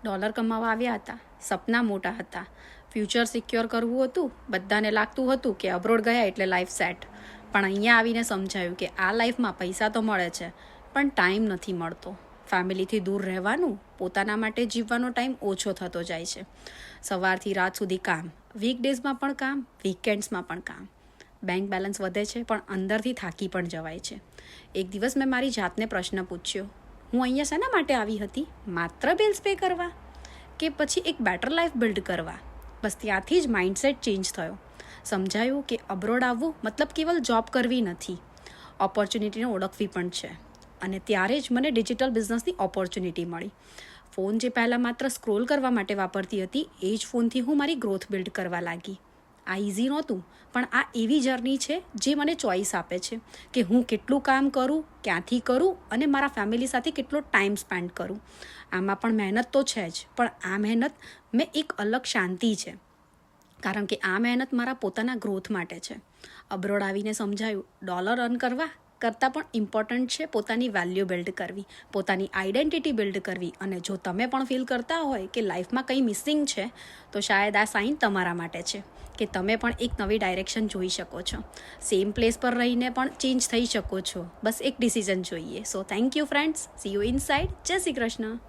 Dollar કમાવા આવ્યા હતા, સપના મોટા હતા, ફ્યુચર સિક્યોર કરવું હતું, બધાને લાગતું હતું કે અબ્રોડ ગયા એટલે લાઈફ સેટ. પણ અહીંયા આવીને સમજાયું કે આ લાઈફમાં પૈસા તો મળે છે પણ ટાઈમ નથી મળતો. ફેમિલીથી દૂર રહેવાનું, પોતાના માટે જીવવાનો ટાઈમ ઓછો થતો જાય છે. સવારથી રાત સુધી કામ, વીકડેઝમાં પણ કામ, વીકેન્ડ્સમાં પણ કામ. બેંક બેલેન્સ વધે છે પણ અંદરથી થાકી પણ જવાય છે. એક દિવસ મેં મારી જાતને પ્રશ્ન પૂછ્યો, હું અહીંયા શેના માટે આવી હતી? માત્ર બિલ્સ પે કરવા કે પછી એક બેટર લાઈફ બિલ્ડ કરવા? બસ ત્યાંથી જ માઇન્ડસેટ ચેન્જ થયો. સમજાયું કે અબ્રોડ આવવું મતલબ કેવલ જોબ કરવી નથી, ઓપોર્ચ્યુનિટીને ઓળખવી પણ છે. અને ત્યારે જ મને ડિજિટલ બિઝનેસની ઓપોર્ચ્યુનિટી મળી. ફોન જે પહેલાં માત્ર સ્ક્રોલ કરવા માટે વાપરતી હતી, એ જ ફોનથી હું મારી ગ્રોથ બિલ્ડ કરવા લાગી. આ ઇઝી નહોતું, પણ આ એવી જર્ની છે જે મને ચોઈસ આપે છે કે હું કેટલું કામ કરું, ક્યાંથી કરું અને મારા ફેમિલી સાથે કેટલો ટાઈમ સ્પેન્ડ કરું. આમાં પણ મહેનત તો છે જ, પણ આ મહેનત મેં એક અલગ શાંતિ છે, કારણ કે આ મહેનત મારા પોતાના ગ્રોથ માટે છે. અબ્રોડ આવીને સમજાયું, ડોલર અર્ન કરવા કરતાં પણ ઇમ્પોર્ટન્ટ છે પોતાની વેલ્યુ બિલ્ડ કરવી, પોતાની આઈડેન્ટિટી બિલ્ડ કરવી. અને જો તમે પણ ફીલ કરતા હોય કે લાઈફમાં કંઈ મિસિંગ છે, તો શાયદ આ સાઇન તમારા માટે છે કે તમે પણ એક નવી ડાયરેક્શન જોઈ શકો છો. સેમ પ્લેસ પર રહીને પણ ચેન્જ થઈ શકો છો, બસ એક ડિસિઝન જોઈએ. So thank you friends, C you inside. જય શ્રી કૃષ્ણ.